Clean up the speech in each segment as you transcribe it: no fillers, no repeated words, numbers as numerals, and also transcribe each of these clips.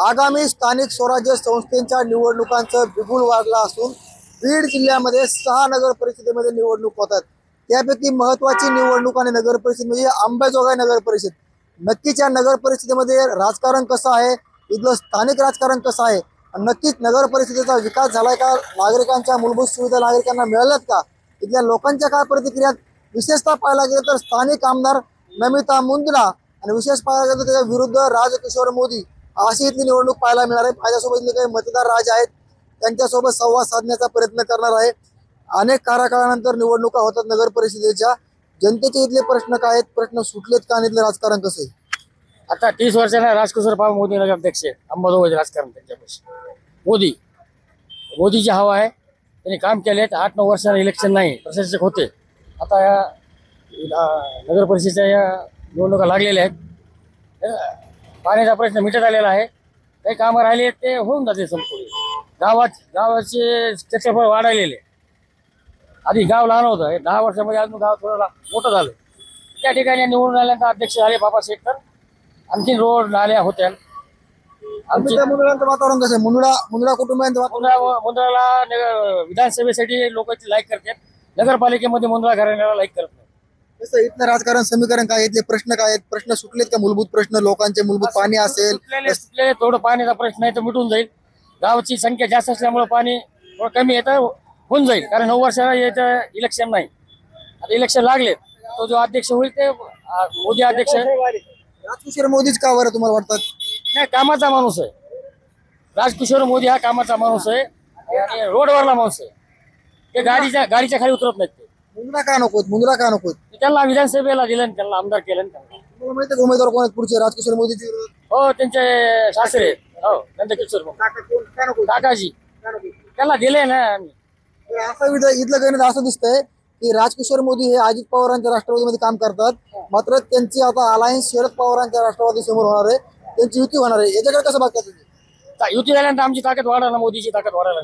आगामी स्थानिक स्वराज्य संस्थांच्या निवडणुकांचं बिगुल वाढलं असून बीड जिल्ह्यामध्ये 6 नगर परिषदेमध्ये निवडणूक होतात। त्यापैकी महत्त्वाची निवडणूक आणि नगर परिषद म्हणजे अंबाजोगाई नगर परिषद। नक्कीच या नगर परिषदेमध्ये राजकारण कसं आहे, इथलं स्थानिक राजकारण कसं आहे, नक्कीच नगर परिषदेचा विकास झालाय का, नागरिकांच्या मूलभूत सुविधा नागरिकांना मिळाल्यात का, इथल्या लोकांच्या काय प्रतिक्रिया, विशेषतः पाहायला गेलं तर स्थानिक आमदार नमिता मुंदडा आणि विशेष पाहायला गेलं तर त्याच्या विरुद्ध राजकिशोर मोदी अशी इथली निवडणूक पाहायला मिळणार आहे। माझ्यासोबत इथले काही मतदार राज आहेत, त्यांच्यासोबत संवाद साधण्याचा प्रयत्न करणार आहे। अनेक काळानंतर निवडणुका होतात नगर परिषदेच्या, जनतेचे इथले प्रश्न काय आहेत, प्रश्न सुटलेत का, आणि इथलं राजकारण कसं आहे? आता 30 वर्षाला राजकिशोर बाबा मोदी नगराध्यक्ष अंबाजोगाई राजकारण त्यांच्यापाशी मोदीची हवा आहे। त्यांनी काम केलेत। 8-9 वर्षाला इलेक्शन नाही, प्रशासक होते। आता या नगर परिषदेच्या या निवडणुका लागलेल्या आहेत। पाण्याचा प्रश्न मिटत आलेला आहे। काही कामं राहिले आहेत ते होऊन जाते संपूर्ण। गावाचे क्षेत्रफळ वाढलेले। आधी गाव लहान होतं, 10 वर्षामध्ये अजून गाव थोडं मोठं झालं। त्या ठिकाणी निवडून आल्यानंतर अध्यक्ष झाले बाबा शेखर। आणखी रोड नाल्या होत्या। मुंदडाचं वातावरण कसं आहे? मुंदडा कुटुंबियांचं मुंदळाला विधानसभेसाठी लोक लाईक करतात, नगरपालिकेमध्ये मुंदळा घराण्याला लाईक करत नाही। कसं इथलं राजकारण समीकरण काय, इथले प्रश्न काय आहेत, प्रश्न सुटलेत का? मूलभूत प्रश्न लोकांचे, मूलभूत पाणी असेल, सुटलेले थोडं पाण्याचा प्रश्न आहे तो मिटून जाईल। गावाची संख्या जास्त असल्यामुळे पाणी थोडं कमी येतं, होऊन जाईल। कारण 9 वर्षाला येतं इलेक्शन नाही, आता इलेक्शन लागले। तो जो अध्यक्ष होईल ते मोदी अध्यक्ष। राजकिशोर मोदीच का बरं तुम्हाला वाटतात? नाही, कामाचा माणूस आहे राजकिशोर मोदी। हा कामाचा माणूस आहे आणि रोडवरला माणूस आहे। ते गाडीच्या खाली उतरत नाहीत। ते मुंदडा का नको? त्यांना विधानसभेला दिलं, त्यांना आमदार केलं। तुम्हाला माहिती आहे उमेदवार कोण आहेत पुढचे राजकिशोर मोदीचे? हो, त्यांचे सासरे, हो त्यांचे किशोर काकाजी, त्यांना दिले ना आम्ही। असं इथलं गणित असं दिसतंय की राजकिशोर मोदी हे अजित पवारांच्या राष्ट्रवादीमध्ये काम करतात, मात्र त्यांची आता अलायन्स शरद पवारांच्या राष्ट्रवादी समोर होणार आहे, त्यांची युती होणार आहे। याच्याकडे कसं बघता तुम्ही? युती झाल्यानंतर आमची ताकद वाढायला, मोदीची ताकद वाढायला।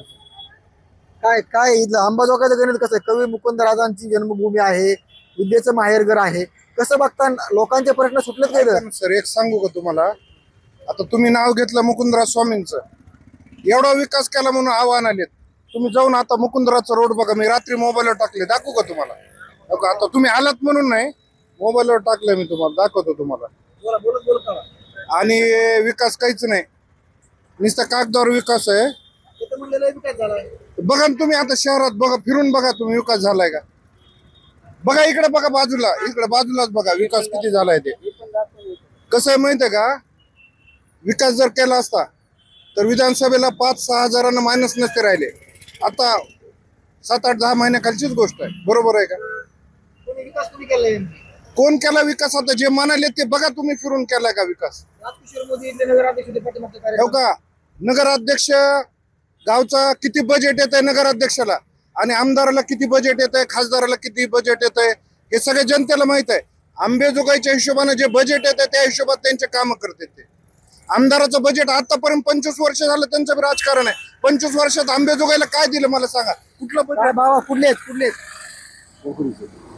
काय इथलं अंबाजोगाईचं गणित कसं आहे? कवी मुकुंदराजांची जन्मभूमी आहे, विद्येचं माहेरघर आहे, कसं बघता? लोकांचे प्रश्न सुटलेत काय? सर एक सांगू का तुम्हाला, आता तुम्ही नाव घेतलं मुकुंदराज स्वामींचं, एवढा विकास केला म्हणून आव्हान आलेत। तुम्ही जाऊन आता मुकुंदराचा रोड बघा, मी रात्री मोबाईलवर टाकले, दाखवू का तुम्हाला? आता तुम्ही आलात म्हणून नाही, मोबाईलवर टाकलं मी, तुम्हाला दाखवतो तुम्हाला। आणि विकास काहीच नाही, नुसता कागदावर विकास आहे। बघा तुम्ही आता शहरात बघा, फिरून बघा तुम्ही, विकास झालाय का? बघा इकडे, बघा बाजूलाच बघा विकास किती झालाय। ते कसं आहे माहितीये का, विकास जर केला असता तर विधानसभेला 5-6 हजारांना मायनस नसते राहिले। आता 7-8-10 महिन्याखालचीच गोष्ट आहे, बरोबर आहे का? कोण केला विकास? आता जे म्हणाले ते बघा तुम्ही, फिरून केलाय का विकास? हो का? नगराध्यक्ष गावचा किती बजेट येत आहे नगराध्यक्षाला, आणि आमदाराला किती बजेट येत आहे, खासदाराला किती बजेट येत आहे, हे सगळे जनतेला माहित आहे। अंबाजोगाईच्या हिशोबाने जे बजेट येत आहे त्या हिशोबात त्यांचे काम करते ते। आमदाराचं बजेट आतापर्यंत 25 वर्ष झालं त्यांचं राजकारण आहे। 25 वर्षात अंबाजोगाईला काय दिलं मला सांगा? कुठलं बजेट? बाबा कुठले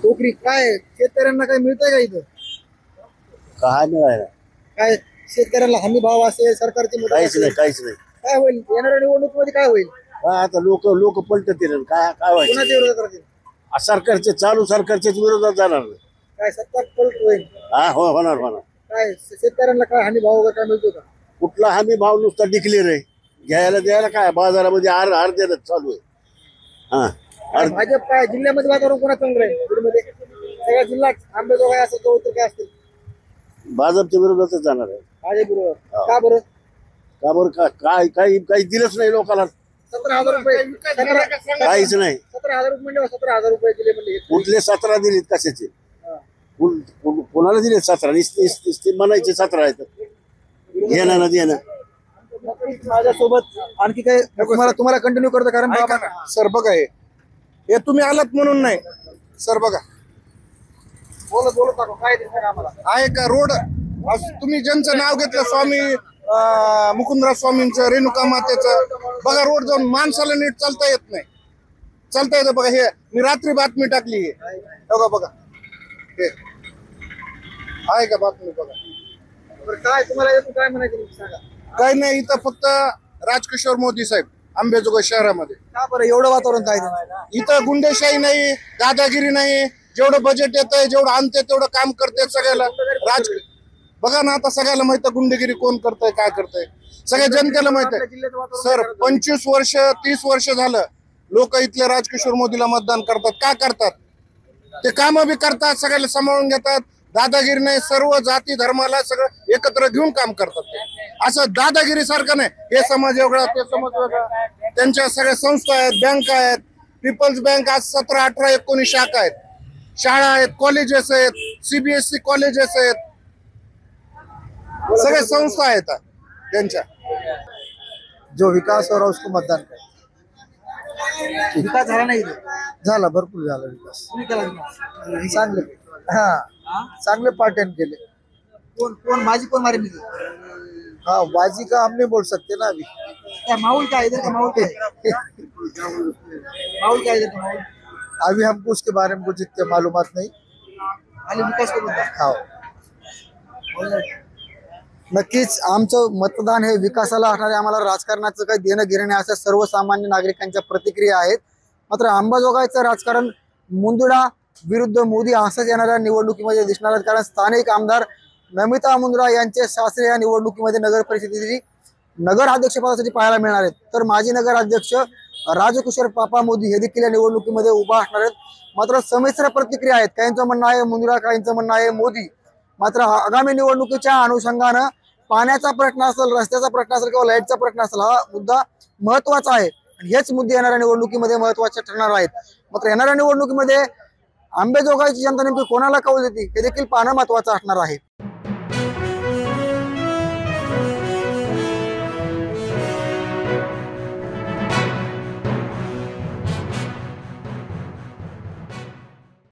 कोकरी काय शेतकऱ्यांना काय मिळतंय का इथं? काय मिळायला? काय शेतकऱ्यांना हमी भाव असेल, सरकारची मदत काहीच असेल? नाही, काहीच नाही। काय होईल येणाऱ्या निवडणुकीमध्ये? काय होईल? आता लोक पलटतील, काय व्हायचं? कोणाच्या विरोधात राहतील? सरकारच्या विरोधात जाणार नाही। काय सत्ता पलट होईल? हा, होणार। काय शेतकऱ्यांना काय हमी भाव वगैरे काय मिळतो का? कुठला हमी भाव? नुसता डिक्लेअर आहे, घ्यायला द्यायला काय बाजारामध्ये आर देणं चालू आहे। काय भाजप काय जिल्ह्यामध्ये वातावरण कोणा चांगलं आहे? बीडमध्ये सगळा जिल्हा अंबाजोगाई असेल तर उत्तर काय असतील? भाजपच्या विरोधातच जाणार आहे। भाजप बरोबर का बरं? का बरं? काही दिलंच नाही लोकांना। 17,000 रुपये काहीच नाही। 17,000 रुपये म्हणजे 17,000 रुपये दिले म्हणजे कुठले 17 दिलेत? कशाचे? कोणाला दिले 17? नुसते म्हणायचे 17 आहेत, घेणं ना देणं। माझ्यासोबत आणखी काय तुम्हाला कंटिन्यू करतो? कारण सर बघा, हे तुम्ही आलात म्हणून नाही सर, बघा बोलत टाको काय दिसतं का आम्हाला? आहे का रोड? तुम्ही ज्यांचं नाव घेतलं स्वामी मुकुंदराज स्वामींचं, रेणुका मातेचं, बघा रोड जाऊन माणसाला नीट चालता येत नाही। चालता येतं बघा, हे मी रात्री बातमी टाकली आहे बघा, हे आहे का बातमी? बघा काय तुम्हाला काय म्हणायचं सांगा? काही नाही, इथं फक्त राजकिशोर मोदी साहेब अंबेजोगाई शहरामध्ये. का बरं एवढं वातावरण काय आहे? इथं गुंडेशाही नाही, दादागिरी नाही. जेवढं बजेट येत आहे, जेवढं आणते तेवढं काम करते सगळ्याला. बघा ना, आता सगळ्याला माहित आहे गुंडेगिरी कोण करतंय, काय करतंय, सगळ्या जनतेला माहित आहे. सर 25 वर्ष 30 वर्ष झालं लोक इथले राजकिशोर मोदीला मतदान करतात. का करतात? ते काम बी करतात, सगळ्याला सांभाळून घेतात. दादागिरी नाही, सर्व जाती धर्माला सगळं एकत्र घेऊन काम करतात. असं दादागिरी सारखं नाही, हे समाज वेगळा ते समाज वेगळा. त्यांच्या सगळ्या संस्था आहेत, बँक आहेत. पीपल्स बँक आज 17 18 19 शाखा आहेत, शाळा आहेत, कॉलेजेस आहेत, CBSE कॉलेजेस आहेत, सगळ्या संस्था आहेत त्यांच्या. जो विकास हो रहा उसको मतदान करें. विकास झाला नाही इथे. झाला, भरपूर झाला विकास. तुम्ही केला विकास? चांगले, हा चांगले पार्ट्याने केले. कोण कोण बाजी कोण मारे मिली? हाँ बाजी का हम नहीं बोल सकते ना अभी. क्या माहौल क्या है इधर का? माहौल क्या है? माहौल क्या है इधर का माहौल? अभी हमको उसके बारे में कुछ इतने मालूमात नहीं. खाली विकास करून द्या. हाँ नक्कीच आमचं मतदान हे विकासाला असणारे, आम्हाला राजकारणाचं काही देणं घेणं नाही, अशा सर्वसामान्य नागरिकांच्या प्रतिक्रिया आहेत. मात्र अंबाजोगाईचं राजकारण मुंदडा विरुद्ध मोदी असंच येणाऱ्या निवडणुकीमध्ये दिसणार आहे. कारण स्थानिक आमदार नमिता मुंदडा यांचे सासरे या निवडणुकीमध्ये नगर परिषदेची नगर अध्यक्षपदासाठी पाहायला मिळणार आहेत. तर माजी नगर अध्यक्ष राजकिशोर पापा मोदी हे देखील या निवडणुकीमध्ये उभा असणार आहेत. मात्र संमिश्र प्रतिक्रिया आहेत. काहींचं म्हणणं आहे मुंदडा, काहींचं म्हणणं आहे मोदी. मात्र आगामी निवडणुकीच्या अनुषंगानं पाण्याचा प्रश्न असेल, रस्त्याचा प्रश्न असेल किंवा लाईटचा प्रश्न असेल, हा मुद्दा महत्वाचा आहे आणि हेच मुद्दे येणाऱ्या निवडणुकीमध्ये महत्वाचे ठरणार आहेत. मात्र येणाऱ्या निवडणुकीमध्ये अंबेजोगाईची जनता नेमकी कोणाला कौल देते हे देखील पाहणं महत्वाचं असणार आहे.